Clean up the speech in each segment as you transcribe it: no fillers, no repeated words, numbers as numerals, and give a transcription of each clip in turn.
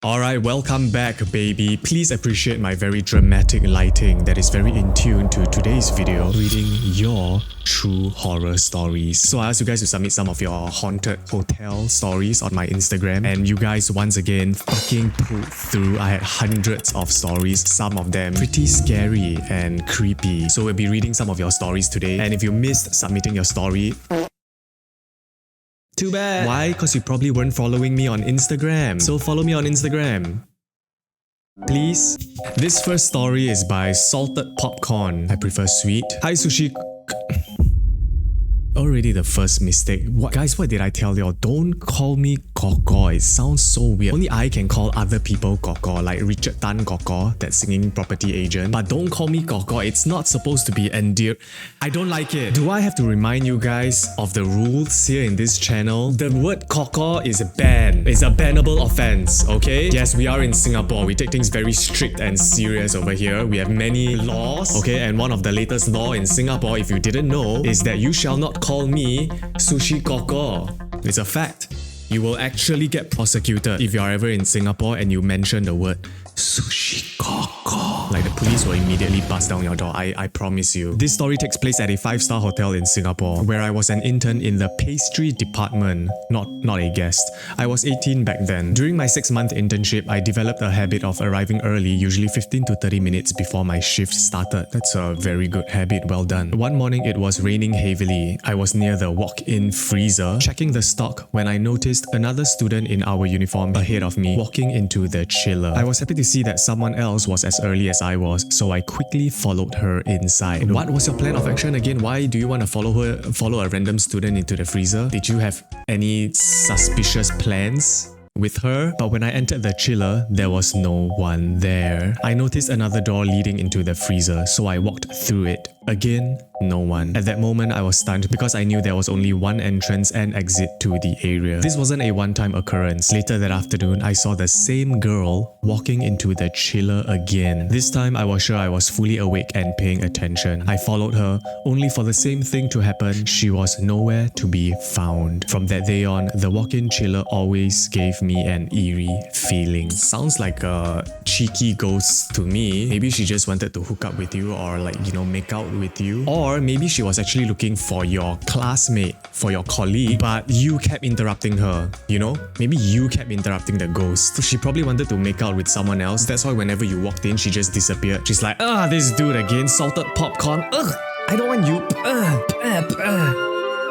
Alright, welcome back baby. Please appreciate my very dramatic lighting that is very in tune to today's video, reading your true horror stories. So I asked you guys to submit some of your haunted hotel stories on my Instagram, and you guys once again fucking pulled through. I had hundreds of stories, some of them pretty scary and creepy. So we'll be reading some of your stories today, and if you missed submitting your story, too bad. Why? Because you probably weren't following me on Instagram. So follow me on Instagram, please. This first story is by Salted Popcorn. I prefer sweet. Hi Sushii. Already the first mistake. What, guys, what did I tell y'all? Don't call me Koko. It sounds so weird. Only I can call other people Koko, like Richard Tan Koko, that singing property agent. But don't call me Koko. It's not supposed to be endeared. I don't like it. Do I have to remind you guys of the rules here in this channel? The word Koko is banned. It's a bannable offense, okay? Yes, we are in Singapore. We take things very strict and serious over here. We have many laws, okay? And one of the latest law in Singapore, if you didn't know, is that you shall not call me Sushii Koko. It's a fact. You will actually get prosecuted if you're ever in Singapore and you mention the word Sushii Koko. Like the police will immediately bust down your door, I promise you. This story takes place at a 5-star hotel in Singapore, where I was an intern in the pastry department, not a guest. I was 18 back then. During my 6-month internship, I developed a habit of arriving early, usually 15 to 30 minutes before my shift started. That's a very good habit, well done. One morning it was raining heavily. I was near the walk-in freezer, checking the stock, when I noticed another student in our uniform ahead of me walking into the chiller. I was happy to see that someone else was as early as I was, so I quickly followed her inside. What was your plan of action again? Why do you want to follow a random student into the freezer? Did you have any suspicious plans with her? But when I entered the chiller, there was no one there. I noticed another door leading into the freezer, so I walked through it. Again, no one. At that moment, I was stunned because I knew there was only one entrance and exit to the area. This wasn't a one-time occurrence. Later that afternoon, I saw the same girl walking into the chiller again. This time, I was sure I was fully awake and paying attention. I followed her, only for the same thing to happen. She was nowhere to be found. From that day on, the walk-in chiller always gave me an eerie feeling. Sounds like a cheeky ghost to me. Maybe she just wanted to hook up with you, or make out with you. Or maybe she was actually looking for your classmate, for your colleague, but you kept interrupting her, Maybe you kept interrupting the ghost. She probably wanted to make out with someone else. That's why whenever you walked in, she just disappeared. She's like, this dude again, salted popcorn. I don't want you.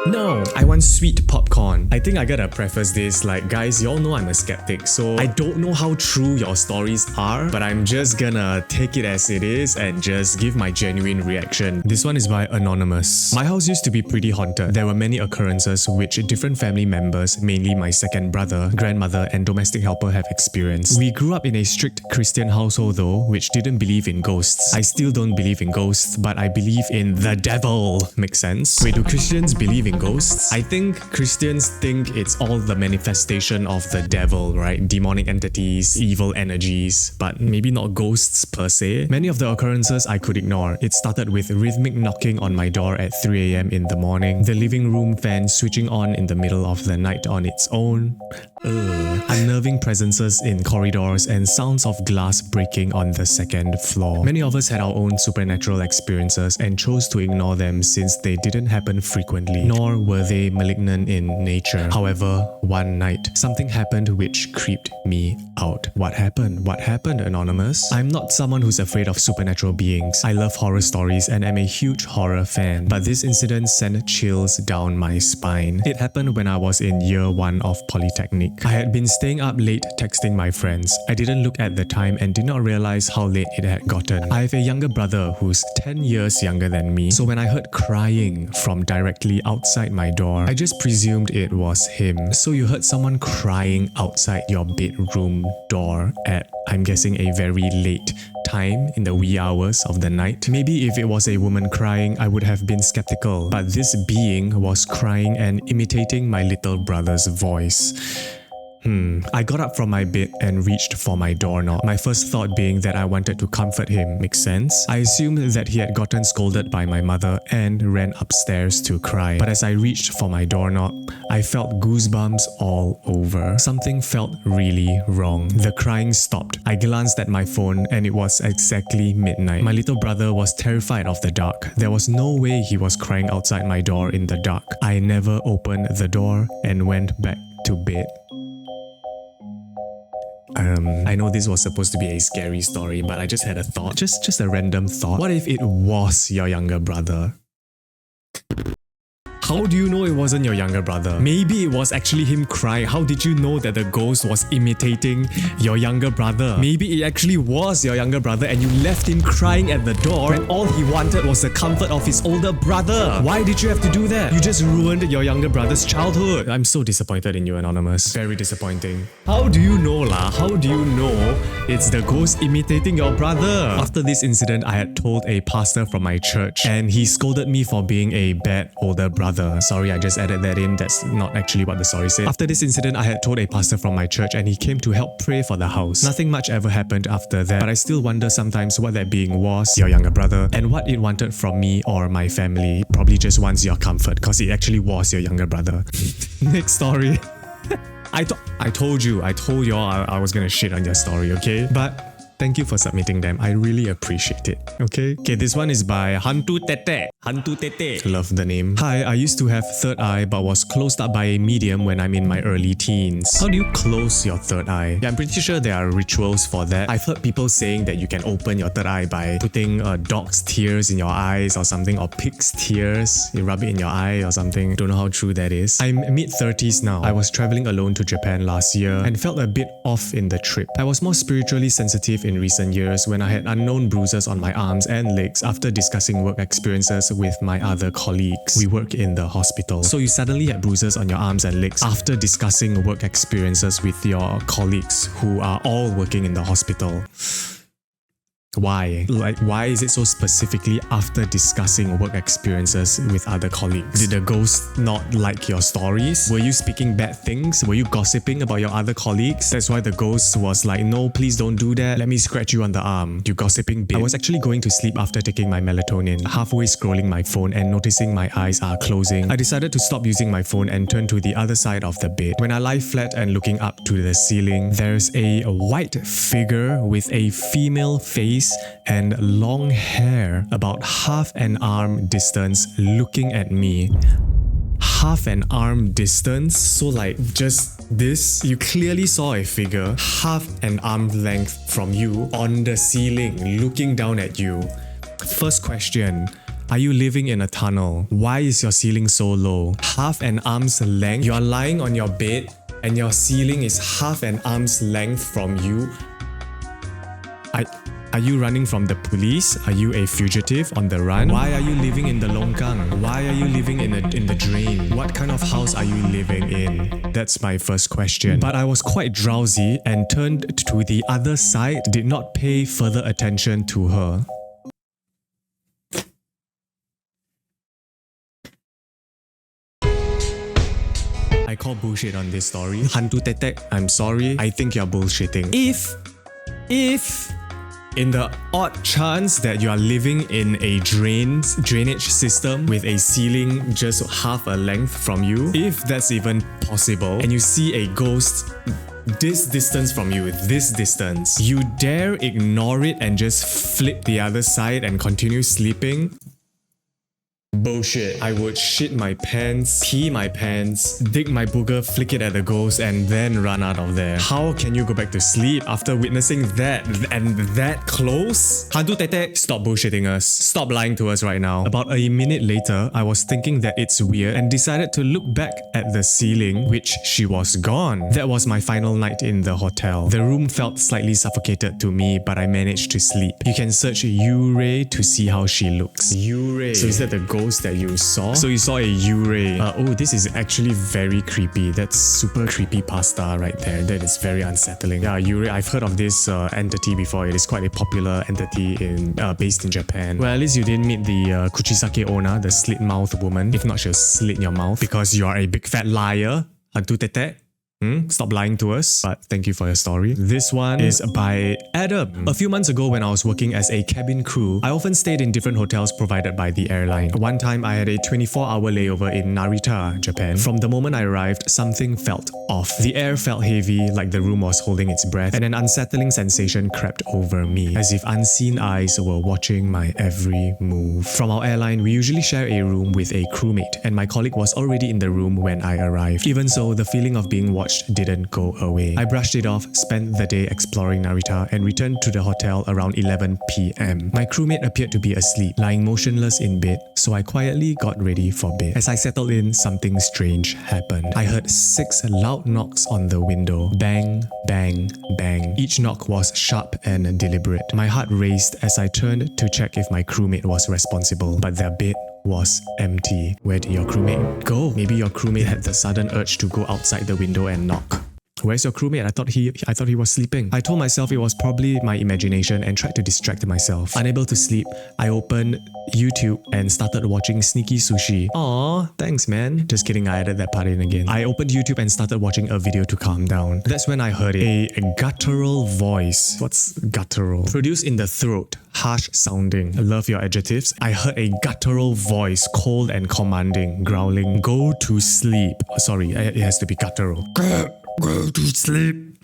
No, I want sweet popcorn. I think I gotta preface this, guys, y'all know I'm a skeptic, so I don't know how true your stories are, but I'm just gonna take it as it is and just give my genuine reaction. This one is by Anonymous. My house used to be pretty haunted. There were many occurrences which different family members, mainly my second brother, grandmother, and domestic helper have experienced. We grew up in a strict Christian household though, which didn't believe in ghosts. I still don't believe in ghosts, but I believe in the devil. Makes sense? Wait, do Christians believe in ghosts? I think Christians think it's all the manifestation of the devil, right? Demonic entities, evil energies, but maybe not ghosts per se. Many of the occurrences I could ignore. It started with rhythmic knocking on my door at 3 AM in the morning, the living room fan switching on in the middle of the night on its own, unnerving presences in corridors, and sounds of glass breaking on the second floor. Many of us had our own supernatural experiences and chose to ignore them since they didn't happen frequently, nor were they malignant in nature. However, one night, something happened which creeped me out. What happened? What happened, Anonymous? I'm not someone who's afraid of supernatural beings. I love horror stories and am a huge horror fan, but this incident sent chills down my spine. It happened when I was in year 1 of Polytechnic. I had been staying up late texting my friends. I didn't look at the time and did not realize how late it had gotten. I have a younger brother who's 10 years younger than me, so when I heard crying from directly outside my door, I just presumed it was him. So you heard someone crying outside your bedroom door at, I'm guessing, a very late time in the wee hours of the night. Maybe if it was a woman crying, I would have been skeptical, but this being was crying and imitating my little brother's voice. I got up from my bed and reached for my doorknob. My first thought being that I wanted to comfort him. Makes sense? I assumed that he had gotten scolded by my mother and ran upstairs to cry. But as I reached for my doorknob, I felt goosebumps all over. Something felt really wrong. The crying stopped. I glanced at my phone and it was exactly midnight. My little brother was terrified of the dark. There was no way he was crying outside my door in the dark. I never opened the door and went back to bed. I know this was supposed to be a scary story, but I just had a thought. Just a random thought. What if it was your younger brother? How do you know it wasn't your younger brother? Maybe it was actually him crying. How did you know that the ghost was imitating your younger brother? Maybe it actually was your younger brother and you left him crying at the door and all he wanted was the comfort of his older brother. Why did you have to do that? You just ruined your younger brother's childhood. I'm so disappointed in you, Anonymous. Very disappointing. How do you know lah? How do you know it's the ghost imitating your brother? After this incident, I had told a pastor from my church and he scolded me for being a bad older brother. Sorry, I just added that in. That's not actually what the story said. After this incident, I had told a pastor from my church and he came to help pray for the house. Nothing much ever happened after that, but I still wonder sometimes what that being was, your younger brother, and what it wanted from me or my family. Probably just wants your comfort because it actually was your younger brother. Next story. I told y'all I was gonna shit on your story, okay? But thank you for submitting them. I really appreciate it. Okay, this one is by Hantu Tete. Hantu Tete. Love the name. Hi, I used to have third eye but was closed up by a medium when I'm in my early teens. How do you close your third eye? Yeah, I'm pretty sure there are rituals for that. I've heard people saying that you can open your third eye by putting dog's tears in your eyes or something, or pig's tears. You rub it in your eye or something. Don't know how true that is. I'm mid-30s now. I was traveling alone to Japan last year and felt a bit off in the trip. I was more spiritually sensitive in recent years when I had unknown bruises on my arms and legs after discussing work experiences with my other colleagues. We work in the hospital. So you suddenly had bruises on your arms and legs after discussing work experiences with your colleagues who are all working in the hospital. Why? Why is it so specifically after discussing work experiences with other colleagues? Did the ghost not like your stories? Were you speaking bad things? Were you gossiping about your other colleagues? That's why the ghost was like, no, please don't do that. Let me scratch you on the arm. You gossiping bitch. I was actually going to sleep after taking my melatonin, halfway scrolling my phone and noticing my eyes are closing. I decided to stop using my phone and turn to the other side of the bed. When I lie flat and looking up to the ceiling, there's a white figure with a female face and long hair about half an arm distance looking at me. Half an arm distance? So like just this? You clearly saw a figure half an arm length from you on the ceiling looking down at you. First question. Are you living in a tunnel? Why is your ceiling so low? Half an arm's length? You are lying on your bed and your ceiling is half an arm's length from you? Are you running from the police? Are you a fugitive on the run? Why are you living in the longkang? Why are you living in the drain? What kind of house are you living in? That's my first question. But I was quite drowsy and turned to the other side, did not pay further attention to her. I call bullshit on this story. Hantu Tetek, I'm sorry. I think you're bullshitting. If in the odd chance that you are living in a drainage system with a ceiling just half a length from you, if that's even possible, and you see a ghost this distance from you, this distance, you dare ignore it and just flip the other side and continue sleeping? Bullshit. I would shit my pants, pee my pants, dig my booger, flick it at the ghost, and then run out of there. How can you go back to sleep after witnessing that and that close? Hantu Tete, stop bullshitting us. Stop lying to us right now. About a minute later, I was thinking that it's weird and decided to look back at the ceiling, which she was gone. That was my final night in the hotel. The room felt slightly suffocated to me, but I managed to sleep. You can search Yurei to see how she looks. Yurei. So is that the ghost that you saw? So you saw a Yurei. Oh, this is actually very creepy. That's super creepy pasta right there. That is very unsettling. Yeah, Yurei. I've heard of this entity before. It is quite a popular entity based in Japan. Well, at least you didn't meet the Kuchisake owner, the slit mouth woman. If not, she'll slit your mouth because you are a big fat liar. Hantu Tete. Stop lying to us, but thank you for your story. This one is by Adam. A few months ago when I was working as a cabin crew, I often stayed in different hotels provided by the airline. One time I had a 24-hour layover in Narita, Japan. From the moment I arrived, something felt off. The air felt heavy, like the room was holding its breath, and an unsettling sensation crept over me, as if unseen eyes were watching my every move. From our airline, we usually share a room with a crewmate, and my colleague was already in the room when I arrived. Even so, the feeling of being watched didn't go away. I brushed it off, spent the day exploring Narita, and returned to the hotel around 11 p.m. My crewmate appeared to be asleep, lying motionless in bed, so I quietly got ready for bed. As I settled in, something strange happened. I heard 6 loud knocks on the window. Bang, bang, bang. Each knock was sharp and deliberate. My heart raced as I turned to check if my crewmate was responsible, but their bed was empty. Where did your crewmate go? Maybe your crewmate had the sudden urge to go outside the window and knock. Where's your crewmate? I thought he was sleeping. I told myself it was probably my imagination and tried to distract myself. Unable to sleep, I opened YouTube and started watching Sneaky Sushii. Aw, thanks man. Just kidding, I added that part in again. I opened YouTube and started watching a video to calm down. That's when I heard it. A guttural voice. What's guttural? Produced in the throat. Harsh sounding. I love your adjectives. I heard a guttural voice, cold and commanding, growling, "Go to sleep." Oh, sorry, it has to be guttural. Go to sleep.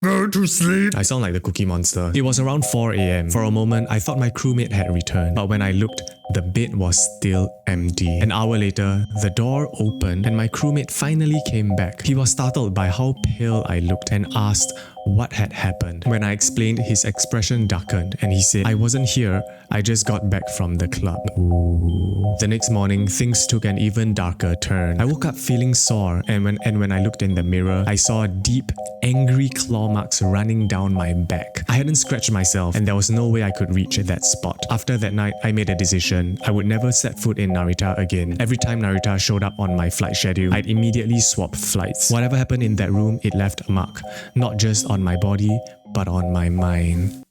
Go to sleep. I sound like the Cookie Monster. It was around 4 a.m. For a moment, I thought my crewmate had returned, but when I looked, the bed was still empty. An hour later, the door opened and my crewmate finally came back. He was startled by how pale I looked and asked what had happened. When I explained, his expression darkened and he said, "I wasn't here, I just got back from the club." Ooh. The next morning, things took an even darker turn. I woke up feeling sore and when I looked in the mirror, I saw deep, angry claw marks running down my back. I hadn't scratched myself and there was no way I could reach that spot. After that night, I made a decision. I would never set foot in Narita again. Every time Narita showed up on my flight schedule, I'd immediately swap flights. Whatever happened in that room, it left a mark, not just on my body, but on my mind.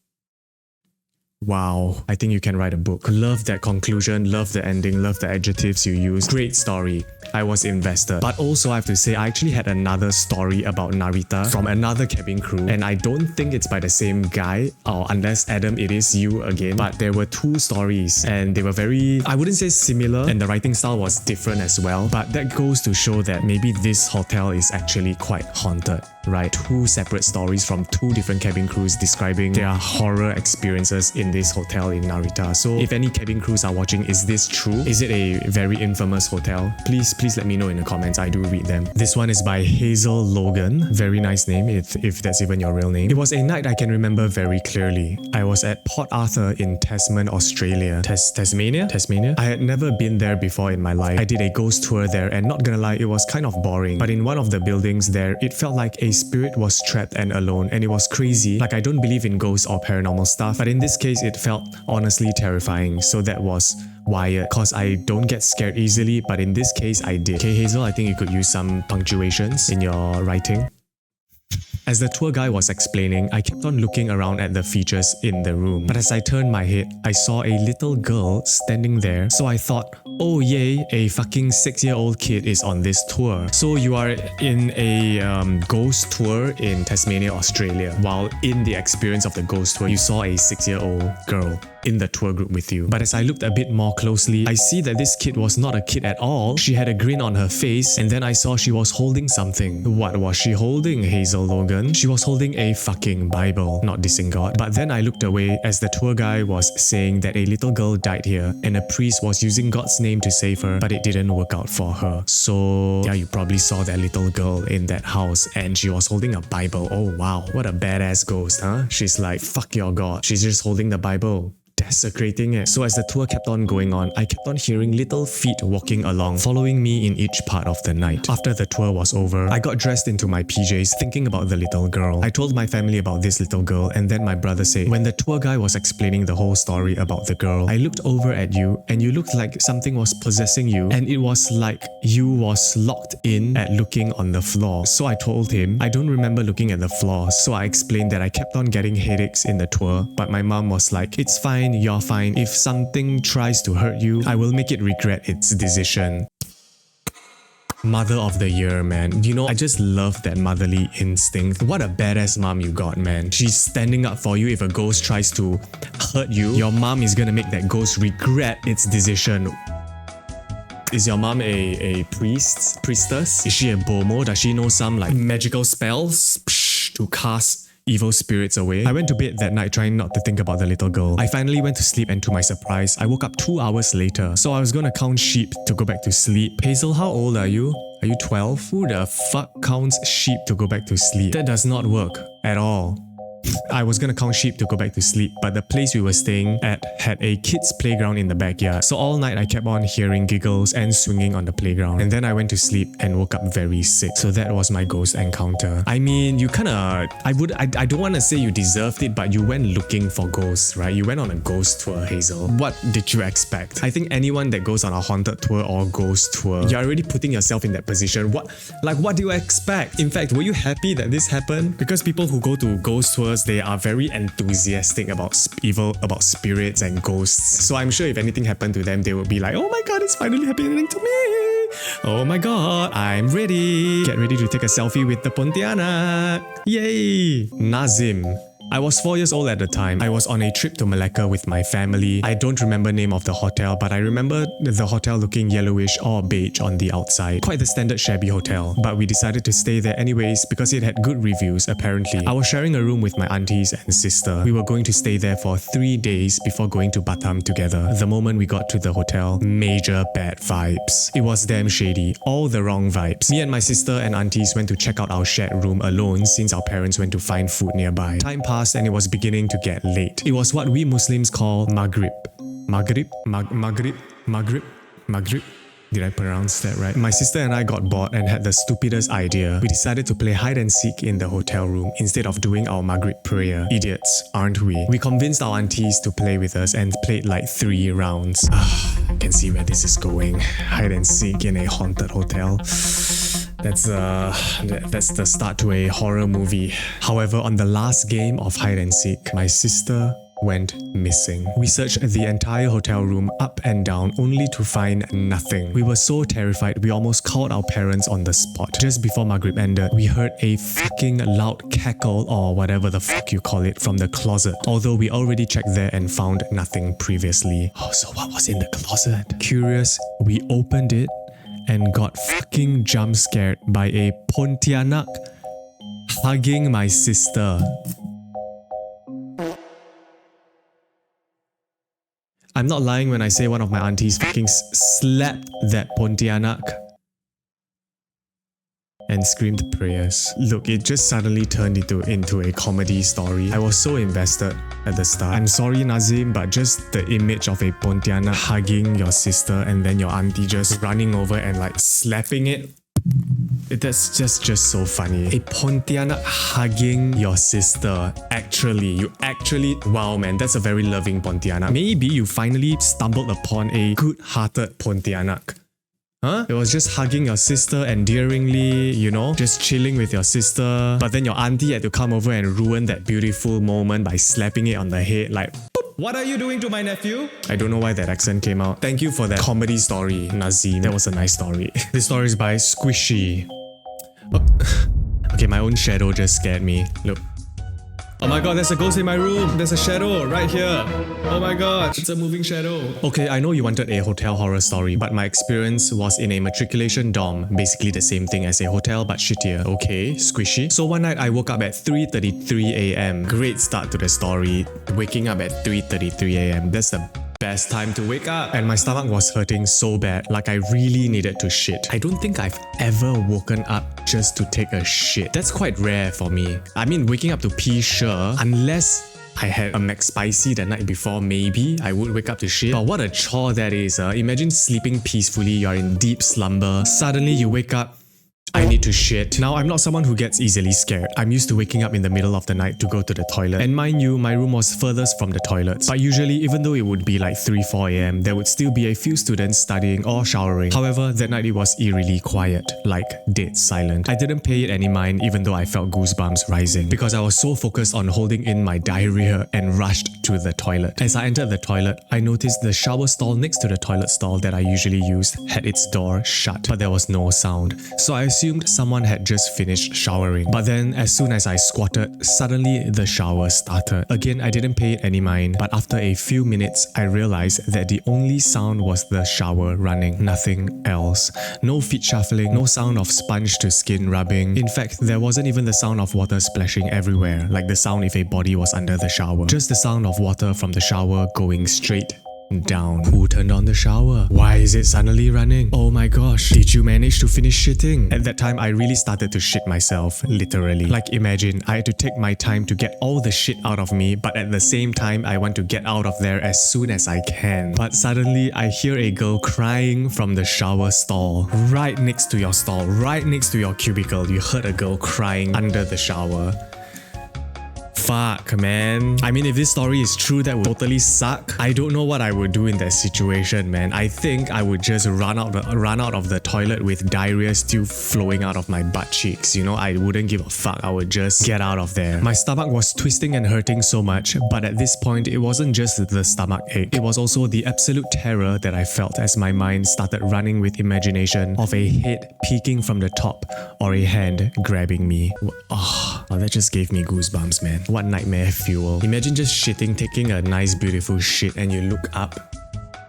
Wow, I think you can write a book. Love that conclusion, love the ending, love the adjectives you use. Great story. I was invested. But also I have to say, I actually had another story about Narita from another cabin crew, and I don't think it's by the same guy, or unless Adam, it is you again. But there were 2 stories and they were very, I wouldn't say similar, and the writing style was different as well. But that goes to show that maybe this hotel is actually quite haunted, right? 2 separate stories from 2 different cabin crews describing their horror experiences in this hotel in Narita. So if any cabin crews are watching, is this true? Is it a very infamous hotel? Please let me know in the comments. I do read them. This one is by Hazel Logan. Very nice name, if that's even your real name. It was a night I can remember very clearly. I was at Port Arthur in Tasman, Australia. Tasmania? I had never been there before in my life. I did a ghost tour there and not gonna lie, it was kind of boring. But in one of the buildings there, it felt like a spirit was trapped and alone, and it was crazy. Like, I don't believe in ghosts or paranormal stuff, but in this case it felt honestly terrifying. So that was wired, cause I don't get scared easily, but in this case I did. Okay Hazel, I think you could use some punctuations in your writing. As the tour guide was explaining, I kept on looking around at the features in the room. But as I turned my head, I saw a little girl standing there. So I thought, oh yay, a fucking 6-year-old kid is on this tour. So you are in a ghost tour in Tasmania, Australia. While in the experience of the ghost tour, you saw a 6-year-old girl in the tour group with you. But as I looked a bit more closely, I see that this kid was not a kid at all. She had a grin on her face, and then I saw she was holding something. What was she holding, Hazel Logan? She was holding a fucking Bible. Not dissing God. But then I looked away as the tour guide was saying that a little girl died here and a priest was using God's name to save her, but it didn't work out for her. So yeah, you probably saw that little girl in that house and she was holding a Bible. Oh wow, what a badass ghost, huh? She's like, fuck your God. She's just holding the Bible, desecrating it. So as the tour kept on going on, I kept on hearing little feet walking along, following me in each part of the night. After the tour was over, I got dressed into my PJs thinking about the little girl. I told my family about this little girl, and then my brother said, when the tour guide was explaining the whole story about the girl, I looked over at you and you looked like something was possessing you, and it was like you was locked in at looking on the floor. So I told him, I don't remember looking at the floor. So I explained that I kept on getting headaches in the tour, but my mom was like, it's fine, you're fine. If something tries to hurt you, I will make it regret its decision. Mother of the year, man. You know, I just love that motherly instinct. What a badass mom you got, man. She's standing up for you if a ghost tries to hurt you. Your mom is gonna make that ghost regret its decision. Is your mom a priestess? Is she a bomo? Does she know some like magical spells to cast evil spirits away? I went to bed that night trying not to think about the little girl. I finally went to sleep, and to my surprise, I woke up 2 hours later. So I was gonna count sheep to go back to sleep. Hazel, how old are you? Are you 12? Who the fuck counts sheep to go back to sleep? That does not work at all. I was gonna count sheep to go back to sleep, but the place we were staying at had a kids' playground in the backyard. So all night I kept on hearing giggles and swinging on the playground. And then I went to sleep and woke up very sick. So that was my ghost encounter. I mean, you kinda... I don't wanna say you deserved it, but you went looking for ghosts, right? You went on a ghost tour, Hazel. What did you expect? I think anyone that goes on a haunted tour or ghost tour, you're already putting yourself in that position. What do you expect? In fact, were you happy that this happened? Because people who go to ghost tours, they are very enthusiastic about about spirits and ghosts. So I'm sure if anything happened to them, they would be like, oh my god, it's finally happening to me. Oh my god, I'm ready. Get ready to take a selfie with the Pontianak. Yay! Nazim. I was 4 years old at the time. I was on a trip to Malacca with my family. I don't remember name of the hotel, but I remember the hotel looking yellowish or beige on the outside. Quite the standard shabby hotel. But we decided to stay there anyways because it had good reviews apparently. I was sharing a room with my aunties and sister. We were going to stay there for 3 days before going to Batam together. The moment we got to the hotel, major bad vibes. It was damn shady. All the wrong vibes. Me and my sister and aunties went to check out our shared room alone since our parents went to find food nearby. Time passed and it was beginning to get late. It was what we Muslims call Maghrib. Maghrib? Maghrib? Did I pronounce that right? My sister and I got bored and had the stupidest idea. We decided to play hide and seek in the hotel room instead of doing our Maghrib prayer. Idiots, aren't we? We convinced our aunties to play with us and played like 3 rounds. Can see where this is going. Hide and seek in a haunted hotel. That's the start to a horror movie. However, on the last game of hide and seek, my sister went missing. We searched the entire hotel room up and down only to find nothing. We were so terrified we almost called our parents on the spot. Just before Maghrib ended, we heard a fucking loud cackle or whatever the fuck you call it from the closet. Although we already checked there and found nothing previously. Oh, so what was in the closet? Curious, we opened it and got fucking jump scared by a Pontianak hugging my sister. I'm not lying when I say one of my aunties fucking slapped that Pontianak and screamed prayers. Look, it just suddenly turned into a comedy story. I was so invested at the start. I'm sorry Nazim, but just the image of a Pontianak hugging your sister and then your auntie just running over and like slapping it, that's just so funny. A Pontianak hugging your sister. You actually, wow man, that's a very loving Pontianak. Maybe you finally stumbled upon a good-hearted Pontianak. Huh? It was just hugging your sister endearingly, you know, just chilling with your sister. But then your auntie had to come over and ruin that beautiful moment by slapping it on the head like, boop. What are you doing to my nephew? I don't know why that accent came out. Thank you for that comedy story, Nazim. That was a nice story. This story is by Sushii. Okay, my own shadow just scared me. Look. Oh my god, there's a ghost in my room. There's a shadow right here. Oh my god, it's a moving shadow. Okay, I know you wanted a hotel horror story, but my experience was in a matriculation dorm. Basically the same thing as a hotel, but shittier. Okay, squishy. So one night I woke up at 3:33 a.m. Great start to the story. Waking up at 3:33 a.m. That's the best time to wake up. And my stomach was hurting so bad, like I really needed to shit. I don't think I've ever woken up just to take a shit. That's quite rare for me. I mean, waking up to pee, sure, unless I had a McSpicy the night before, maybe I would wake up to shit. But what a chore that is. Imagine sleeping peacefully, you're in deep slumber, suddenly you wake up I need to shit. Now, I'm not someone who gets easily scared. I'm used to waking up in the middle of the night to go to the toilet. And mind you, my room was furthest from the toilets. But usually, even though it would be like 3-4 am, there would still be a few students studying or showering. However, that night it was eerily quiet, like dead silent. I didn't pay it any mind even though I felt goosebumps rising because I was so focused on holding in my diarrhea and rushed to the toilet. As I entered the toilet, I noticed the shower stall next to the toilet stall that I usually used had its door shut, but there was no sound. So I assumed someone had just finished showering. But then, as soon as I squatted, suddenly the shower started. Again, I didn't pay it any mind, but after a few minutes, I realized that the only sound was the shower running, nothing else. No feet shuffling, no sound of sponge to skin rubbing. In fact, there wasn't even the sound of water splashing everywhere, like the sound if a body was under the shower. Just the sound of water from the shower going straight down. Who turned on the shower? Why is it suddenly running? Oh my gosh, did you manage to finish shitting? At that time, I really started to shit myself, literally. Like imagine, I had to take my time to get all the shit out of me, but at the same time, I want to get out of there as soon as I can. But suddenly, I hear a girl crying from the shower stall. Right next to your stall, right next to your cubicle, you heard a girl crying under the shower. Fuck, man. I mean, if this story is true, that would totally suck. I don't know what I would do in that situation, man. I think I would just run out of the toilet with diarrhea still flowing out of my butt cheeks. You know, I wouldn't give a fuck. I would just get out of there. My stomach was twisting and hurting so much, but at this point, it wasn't just the stomach ache. It was also the absolute terror that I felt as my mind started running with imagination of a head peeking from the top or a hand grabbing me. Oh, that just gave me goosebumps, man. What nightmare fuel. Imagine just shitting, taking a nice beautiful shit and you look up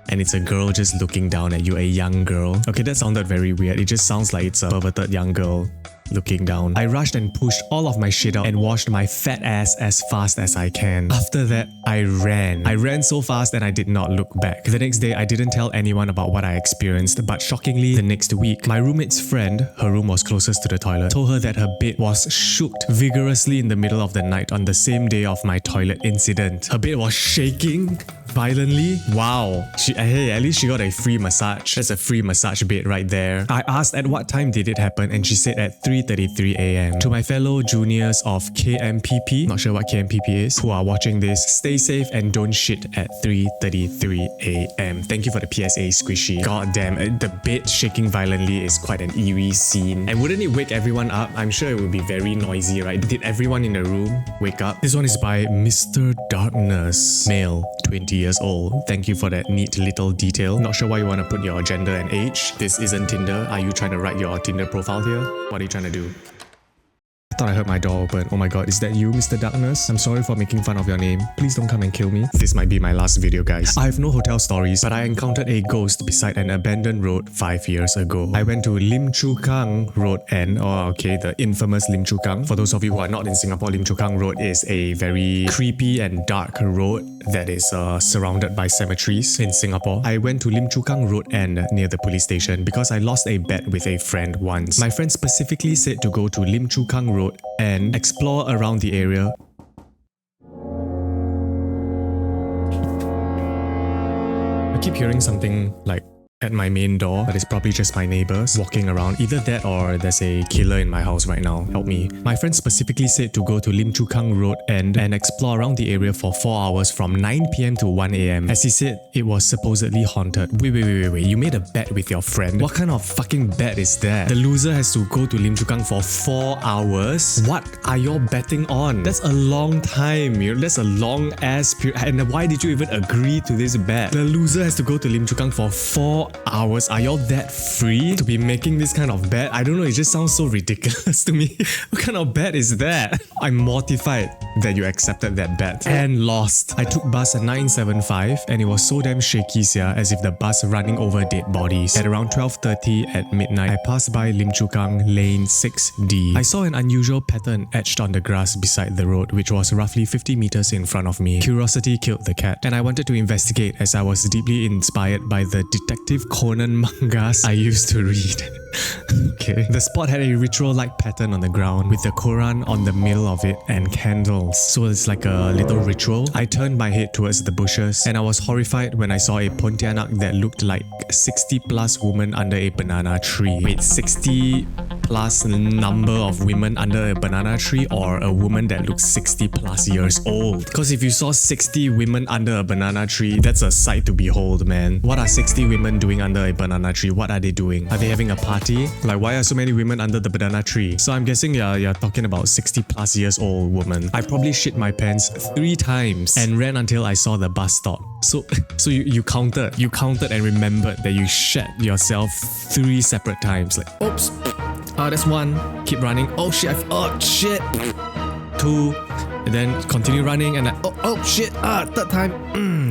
and it's a girl just looking down at you, a young girl. Okay, that sounded very weird. It just sounds like it's a perverted young girl looking down. I rushed and pushed all of my shit out and washed my fat ass as fast as I can. After that, I ran. I ran so fast and I did not look back. The next day, I didn't tell anyone about what I experienced, but shockingly, the next week, my roommate's friend, her room was closest to the toilet, told her that her bed was shook vigorously in the middle of the night on the same day of my toilet incident. Her bed was shaking violently. Wow. Hey, at least she got a free massage. That's a free massage bed right there. I asked at what time did it happen and she said at 3:33 am. To my fellow juniors of KMPP, not sure what KMPP is, who are watching this, stay safe and don't shit at 3:33 am. Thank you for the PSA, Squishy. God damn, the bed shaking violently is quite an eerie scene. And wouldn't it wake everyone up? I'm sure it would be very noisy, right? Did everyone in the room wake up? This one is by Mr. Darkness, male, 20 years old. Thank you for that neat little detail. Not sure why you want to put your gender and age. This isn't Tinder. Are you trying to write your Tinder profile here? What are you trying to do? I thought I heard my door open. Oh my god, is that you, Mr. Darkness? I'm sorry for making fun of your name. Please don't come and kill me. This might be my last video, guys. I have no hotel stories, but I encountered a ghost beside an abandoned road 5 years ago. I went to Lim Chu Kang Road and, the infamous Lim Chu Kang. For those of you who are not in Singapore, Lim Chu Kang Road is a very creepy and dark road that is surrounded by cemeteries in Singapore. I went to Lim Chu Kang Road End near the police station because I lost a bet with a friend once. My friend specifically said to go to Lim Chu Kang Road and explore around the area. I keep hearing something like at my main door, but it's probably just my neighbors walking around. Either that or there's a killer in my house right now. Help me. My friend specifically said to go to Lim Chu Kang Road and explore around the area for 4 hours from 9 PM to 1 AM. As he said, it was supposedly haunted. Wait. You made a bet with your friend? What kind of fucking bet is that? The loser has to go to Lim Chu Kang for 4 hours? What are you betting on? That's a long time. That's a long ass period. And why did you even agree to this bet? The loser has to go to Lim Chu Kang for 4 hours. Are y'all that free to be making this kind of bet? I don't know, it just sounds so ridiculous to me. What kind of bet is that? I'm mortified that you accepted that bet and lost. I took bus 975 and it was so damn shaky sia, as if the bus running over dead bodies. At around 12:30 at midnight, I passed by Lim Chu Kang Lane 6D. I saw an unusual pattern etched on the grass beside the road, which was roughly 50 meters in front of me. Curiosity killed the cat, and I wanted to investigate as I was deeply inspired by the Detective Conan mangas I used to read. Okay. The spot had a ritual-like pattern on the ground with the Quran on the middle of it and candle animals. So it's like a little ritual. I turned my head towards the bushes and I was horrified when I saw a Pontianak that looked like 60 plus women under a banana tree. Wait, 60 plus number of women under a banana tree, or a woman that looks 60 plus years old? Because if you saw 60 women under a banana tree, that's a sight to behold, man. What are 60 women doing under a banana tree? What are they doing? Are they having a party? Like, why are so many women under the banana tree? So I'm guessing you're talking about 60 plus years old woman. I probably shit my pants 3 times and ran until I saw the bus stop. So you counted and remembered that you shat yourself 3 separate times. Like, oops, that's 1. Keep running. Oh shit, oh shit. 2. And then continue running and oh shit, third time.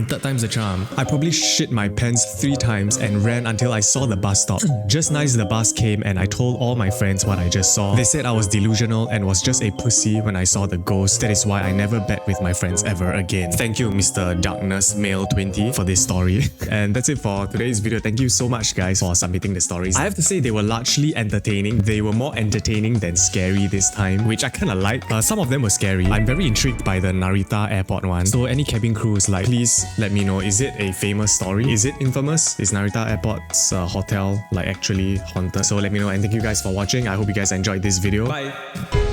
Third time's the charm. I probably shit my pants 3 times and ran until I saw the bus stop. Just nice the bus came and I told all my friends what I just saw. They said I was delusional and was just a pussy when I saw the ghost. That is why I never bet with my friends ever again. Thank you, Mr. Darkness Male 20, for this story. And that's it for today's video. Thank you so much, guys, for submitting the stories. I have to say they were largely entertaining. They were more entertaining than scary this time, which I kind of like. Some of them were scary. I'm very intrigued by the Narita airport one. So any cabin crews, like, please let me know, is it a famous story? Is it infamous? Is Narita airport's hotel like actually haunted? So let me know, and thank you guys for watching. I hope you guys enjoyed this video. Bye!